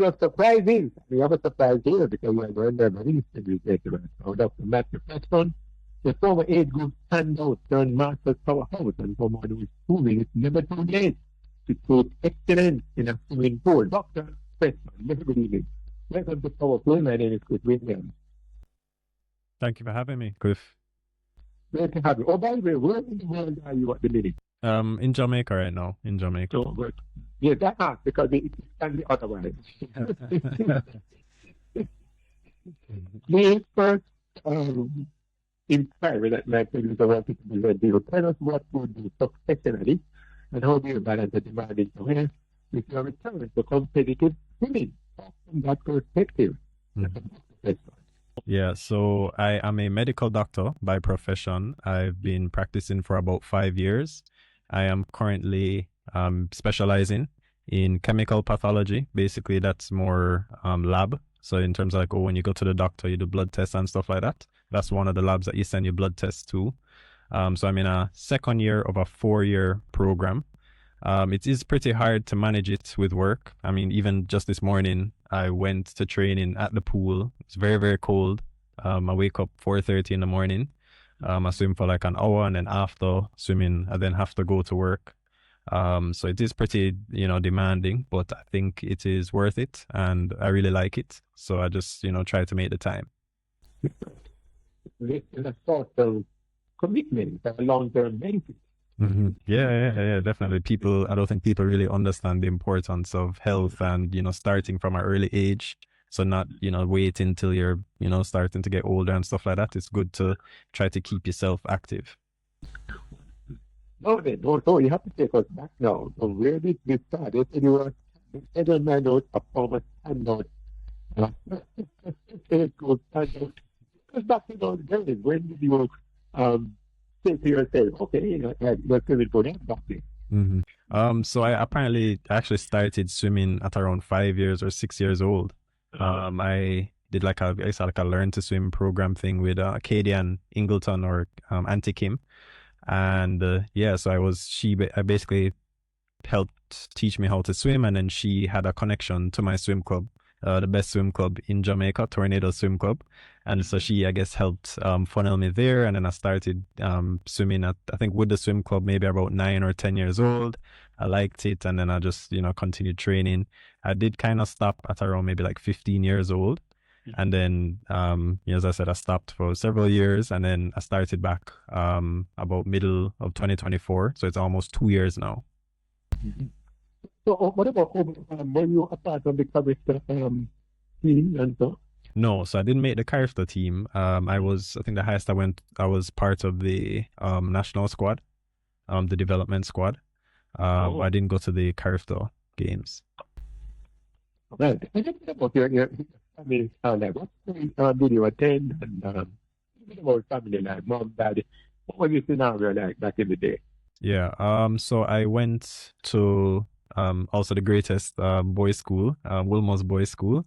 was surprising. I was surprised here because we were never instantly taken. So Dr. Matthew Preston, the former age group standout turned master's powerhouse and someone who is proving it's never too late to take excellence in a swimming pool. Dr. Preston, very good evening. Welcome to Power Play. My name is Chris Williams. Thank you for having me, Cliff. Great to have you. Oh, by the way, where in the world are you at the minute? In Jamaica right now, in Jamaica. So, but, yeah, that hard because it can be otherwise. The first inquiry that my colleagues wanted to be ready to tell us what you do professionally and how do you balance the demanding career with your return to competitive swimming from that perspective. Mhm. Yeah, so I am a medical doctor by profession. I've been practicing for about 5 years. I am currently specializing in chemical pathology. Basically, that's more lab. So in terms of like, when you go to the doctor, you do blood tests and stuff like that. That's one of the labs that you send your blood tests to. So I'm in a second year of a 4-year program. It is pretty hard to manage it with work. I mean, even just this morning, I went to training at the pool. It's very, very cold. I wake up 4:30 in the morning. I swim for like an hour, and then after swimming, I then have to go to work. So it is pretty, demanding, but I think it is worth it, and I really like it. So I just, try to make the time. It's a sort of commitment, a long-term benefit. Yeah, definitely. I don't think people really understand the importance of health and, starting from an early age. So not, waiting till you're, starting to get older and stuff like that. It's good to try to keep yourself active. No, then, no, you have to take us back now. So where did this start? You said you were Edelman out, a former standout. It goes standout. Because back to those days, when did you say to yourself, okay, let's give it for that back then? So I actually started swimming at around 5 years or 6 years old. I did like a learn to swim program thing with Katie and Ingleton or Auntie Kim. And so I basically helped teach me how to swim, and then she had a connection to my swim club, the best swim club in Jamaica, Tornado Swim Club. And so she, I guess, helped funnel me there, and then I started swimming with the swim club maybe about 9 or 10 years old. I liked it, and then I just, continued training. I did kind of stop at around maybe like 15 years old. And then, as I said, I stopped for several years, and then I started back about middle of 2024. So it's almost 2 years now. So what about when you were a part of the Carista team and so? No, so I didn't make the Carista team. I think the highest I was part of the national squad, the development squad. I didn't go to the Carista games. Well, I just about your family like what did you attend and about family like mom, daddy. What was your scenario like back in the day? Yeah, so I went to also the greatest boys' school, Wilmot's Boys' School.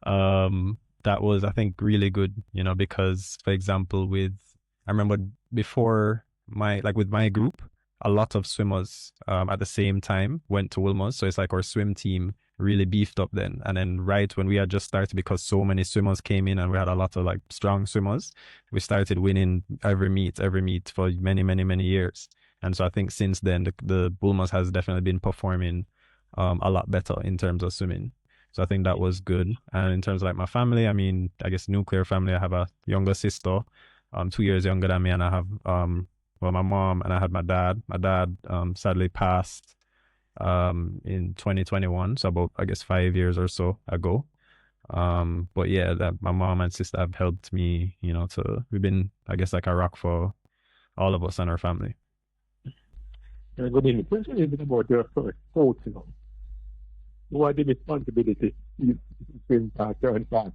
That was, I think, really good, because, for example, I remember before with my group, a lot of swimmers at the same time went to Wilmot's. So it's like our swim team really beefed up then. And then right when we had just started, because so many swimmers came in and we had a lot of like strong swimmers, we started winning every meet for many, many, many years. And so I think since then, the Bulmas has definitely been performing a lot better in terms of swimming. So I think that was good. And in terms of like my family, I mean, I guess nuclear family, I have a younger sister, 2 years younger than me, and I have my mom, and I had my dad. My dad sadly passed in 2021, so about, I guess, 5 years or so ago. But yeah, that my mom and sister have helped me, we've been, I guess, like a rock for all of us and our family. Good evening. Tell us a little bit about your first coach, What are the responsibilities you swim faster and faster?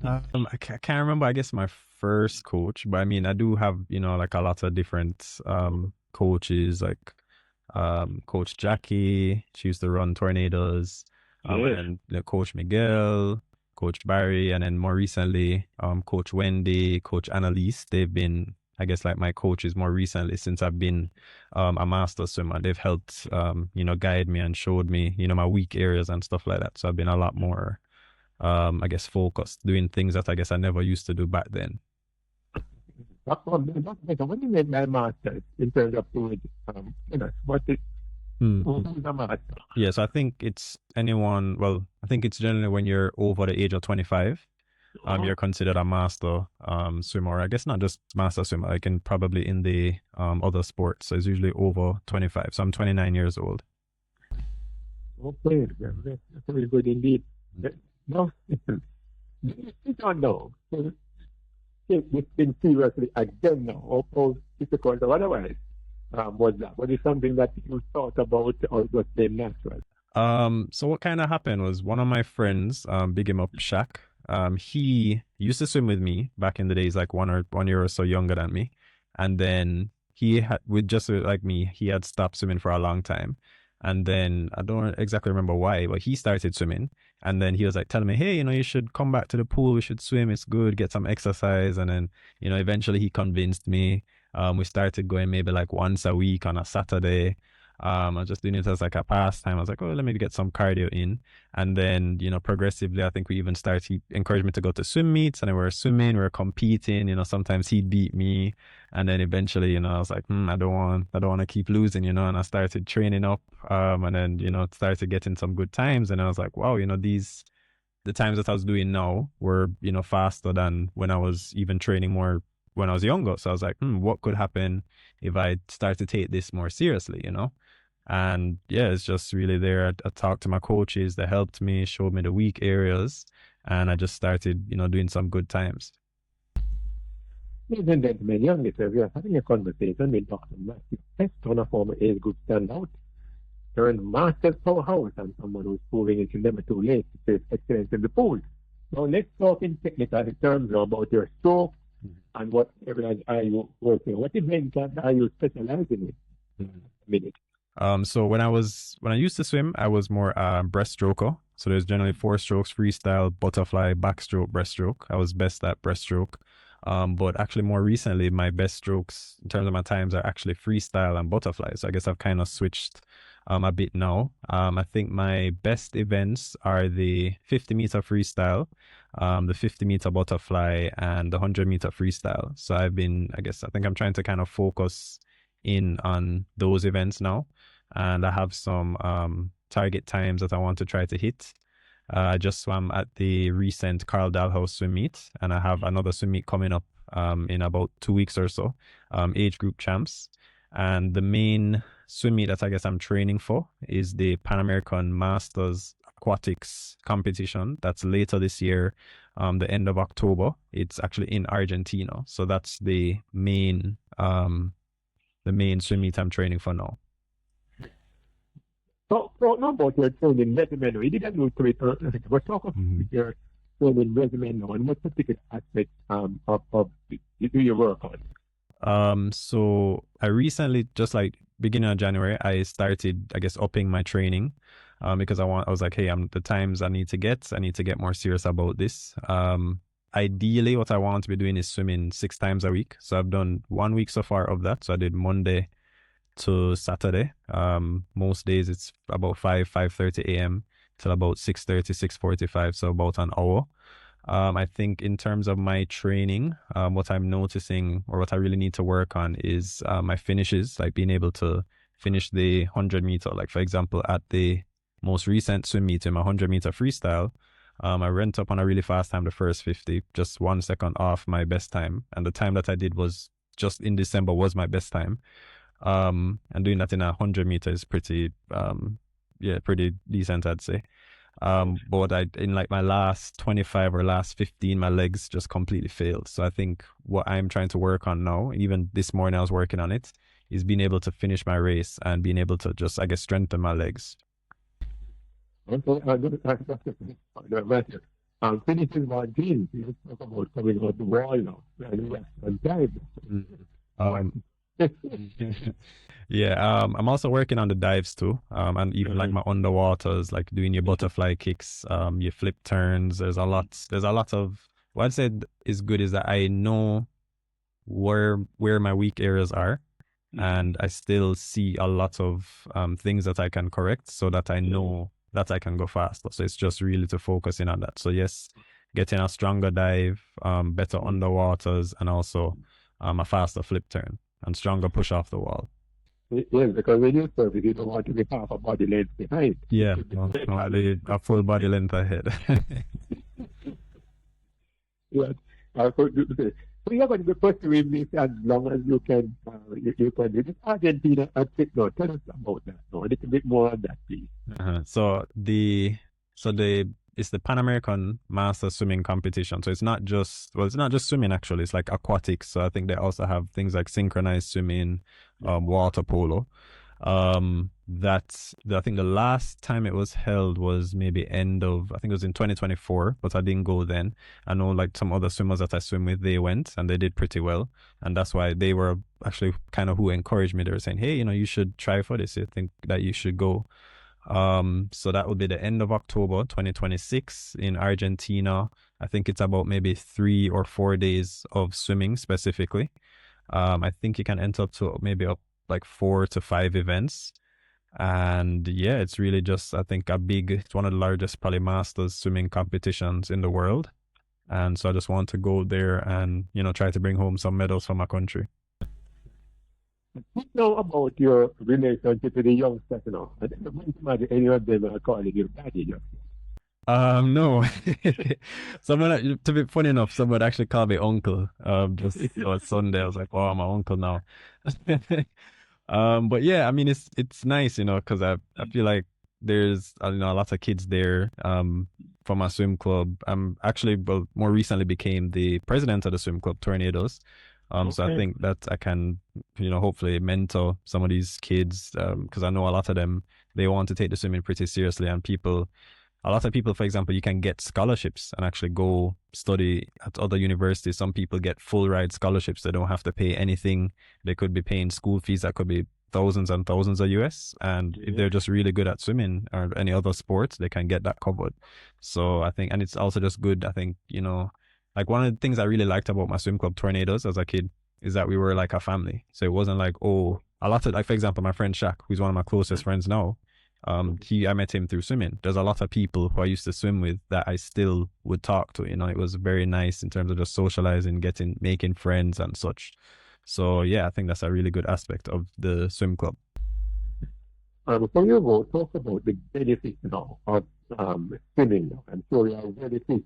I can't remember, I guess, my first coach, but I mean, I do have, like a lot of different coaches, like Coach Jackie. She used to run Tornadoes, and Coach Miguel, Coach Barry, and then more recently, Coach Wendy, Coach Annalise. They've been, I guess, like my coaches more recently since I've been a master swimmer. They've helped, guide me and showed me, my weak areas and stuff like that. So I've been a lot more I guess focused, doing things that I guess I never used to do back then. What do you mean by master in terms of doing, what is, Hmm. who's a master? Yes, I think it's anyone. Well, I think it's generally when you're over the age of 25, Uh-huh. you're considered a master swimmer. I guess not just master swimmer. I can probably in the other sports. So it's usually over 25. So I'm 29 years old. Okay, that's very good indeed. No, you don't know. Take this thing seriously again now, how difficult or otherwise was that? Was it something that you thought about or it was came natural? So what kind of happened was one of my friends, big him up, Shaq. He used to swim with me back in the days, like 1 year or so younger than me, and then he had, with just like me, he had stopped swimming for a long time, and then I don't exactly remember why, but he started swimming, and then he was like telling me, hey, you should come back to the pool, we should swim, it's good, get some exercise, and then eventually he convinced me. We started going maybe like once a week on a Saturday. I was just doing it as like a pastime. I was like, oh, let me get some cardio in. And then, progressively, I think we even started, he encouraged me to go to swim meets and then we were swimming, we were competing, sometimes he'd beat me. And then eventually, I was like, I don't want to keep losing, and I started training up, and then, started getting some good times. And I was like, wow, the times that I was doing now were, faster than when I was even training more when I was younger. So I was like, what could happen if I start to take this more seriously? And yeah, it's just really there. I talked to my coaches, they helped me, showed me the weak areas, and I just started, doing some good times. Ladies and gentlemen, young listeners, we are having a conversation with Dr. Matthew Preston, a former age group standout, turned master's powerhouse, and someone who's proving it's never too late to face excellence in the pool. Now let's talk in technical terms about your stroke and what areas are you working? What events are you specializing in? A minute. So when I used to swim, I was more breaststroker. So there's generally four strokes: freestyle, butterfly, backstroke, breaststroke. I was best at breaststroke. But actually more recently, my best strokes in terms of my times are actually freestyle and butterfly. So I guess I've kind of switched a bit now. I think my best events are the 50-meter freestyle, the 50-meter butterfly, and the 100-meter freestyle. So I think I'm trying to kind of focus in on those events now, and I have some target times that I want to try to hit. I just swam at the recent Carl Dalhouse swim meet, and I have another swim meet coming up in about 2 weeks or so, age group champs. And the main swim meet that I guess I'm training for is the Pan American Masters Aquatics competition. That's later this year, the end of October. It's actually in Argentina, so that's the main swim meet I'm training for now. So now about your training regimen. We didn't go through it earlier, but talk about your training regimen now and what particular aspects of do you work on? So I recently, just like beginning of January, I started, I guess, upping my training, because I was like, hey, the times I need to get more serious about this. Ideally, what I want to be doing is swimming 6 times a week. So I've done 1 week so far of that. So I did Monday to Saturday. Most days it's about 5:30 a.m. till about 6:30, 6:45. So about an hour. I think in terms of my training, what I'm noticing or what I really need to work on is my finishes, like being able to finish the 100-meter. Like, for example, at the most recent swim meet in my 100-meter freestyle, I went up on a really fast time, the first 50, just 1 second off my best time. And the time that I did was just in December was my best time. And doing that in 100 meters is pretty decent, I'd say. But in like my last 25 or last 15, my legs just completely failed. So I think what I'm trying to work on now, even this morning I was working on it, is being able to finish my race and being able to just, I guess, strengthen my legs. Okay, Matthew. Finishing my dreams. You talk about coming out the wall now. And yes, and time. Um, yeah, I'm also working on the dives too. And even like my underwaters, like doing your butterfly kicks, your flip turns. There's a lot of what I'd say is good is that I know where my weak areas are, and I still see a lot of things that I can correct, so that I know that I can go faster. So it's just really to focus in on that. So yes, getting a stronger dive, better underwaters, and also a faster flip turn and stronger push off the wall. Yes, because when you serve, you don't want to be half a body length behind. Yeah, no, only a full body length ahead. Yes. So you're going to be pursuing this as long as you can. You can do this. Argentina, I think, no, tell us about that. No, a little bit more on that, please. So the it's the Pan American Master Swimming Competition. So it's not just swimming actually. It's like aquatics. So I think they also have things like synchronized swimming, water polo. I think the last time it was held was maybe I think it was in 2024, but I didn't go then. I know like some other swimmers that I swim with, they went and they did pretty well. And that's why they were actually kind of who encouraged me. They were saying, hey, you should try for this. I think that you should go. So that will be the end of October 2026 in Argentina. I think it's about maybe 3 or 4 days of swimming specifically. I think you can enter up to maybe up like 4 to 5 events. And yeah, it's really just, I think, it's one of the largest probably masters swimming competitions in the world. And so I just want to go there and, try to bring home some medals for my country. Know about your relationship with the youngsters, I don't imagine any of them are calling you daddy. No. To be funny enough, someone actually called me uncle. Just Sunday, I was like, oh, I'm an uncle now. But yeah, I mean, it's nice, because I feel like there's a lot of kids there. From my swim club. I'm actually, well, more recently became the president of the swim club, Tornadoes. So I think that I can, hopefully mentor some of these kids, because I know a lot of them, they want to take the swimming pretty seriously, and a lot of people, for example, you can get scholarships and actually go study at other universities. Some people get full ride scholarships. They don't have to pay anything. They could be paying school fees that could be thousands and thousands of US. And if they're just really good at swimming or any other sports, they can get that covered. So I think, and it's also just good. I think, like one of the things I really liked about my swim club Tornadoes as a kid is that we were like a family. So it wasn't like, oh, a lot of, like, for example, my friend Shaq, who's one of my closest friends now. I met him through swimming. There's a lot of people who I used to swim with that I still would talk to. It was very nice in terms of just socializing, making friends and such. So yeah, I think that's a really good aspect of the swim club. Before you go, talk about the benefits now of swimming. I'm sure you are very fit.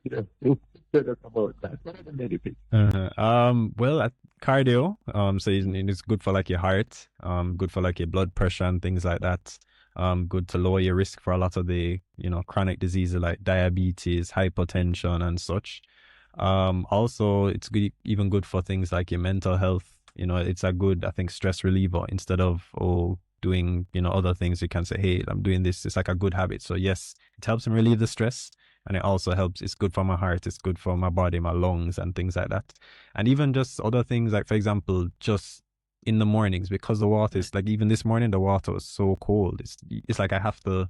Tell us about that. What are the benefits? Well, cardio, so it's good for like your heart, good for like your blood pressure and things like that. Good to lower your risk for a lot of the, chronic diseases like diabetes, hypertension and such. Also it's even good for things like your mental health. It's a good, I think, stress reliever instead of, doing, other things. You can say, hey, I'm doing this. It's like a good habit. So yes, it helps me relieve the stress. And it also helps. It's good for my heart. It's good for my body, my lungs, and things like that. And even just other things, like, for example, just in the mornings, because the water is like, even this morning, the water was so cold. It's like I have to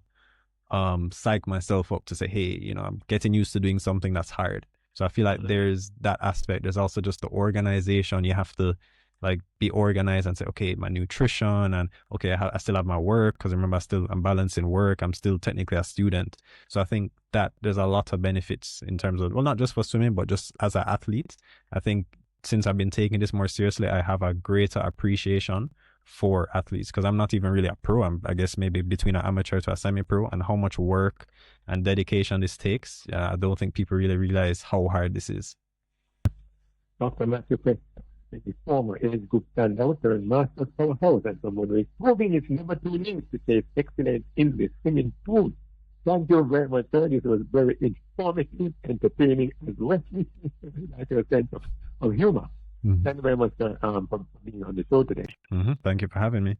psych myself up to say, hey, I'm getting used to doing something that's hard. So I feel like there's that aspect. There's also just the organization. You have to like be organized and say, okay, my nutrition, and okay, I still have my work, because remember, I'm balancing work. I'm still technically a student. So I think that there's a lot of benefits in terms of, well, not just for swimming, but just as an athlete. I think since I've been taking this more seriously, I have a greater appreciation for athletes, because I'm not even really a pro. I guess maybe between an amateur to a semi-pro, and how much work and dedication this takes. I don't think people really realize how hard this is. Dr. Matthew Preston, the former age group standout and master powerhouse, and someone who is proving it's never too late to take excellence in the swimming pool. Thank you very much, sir. This was very informative, entertaining, as well. Like a sense of humor. Thank you very much, sir, for being on the show today. Thank you for having me.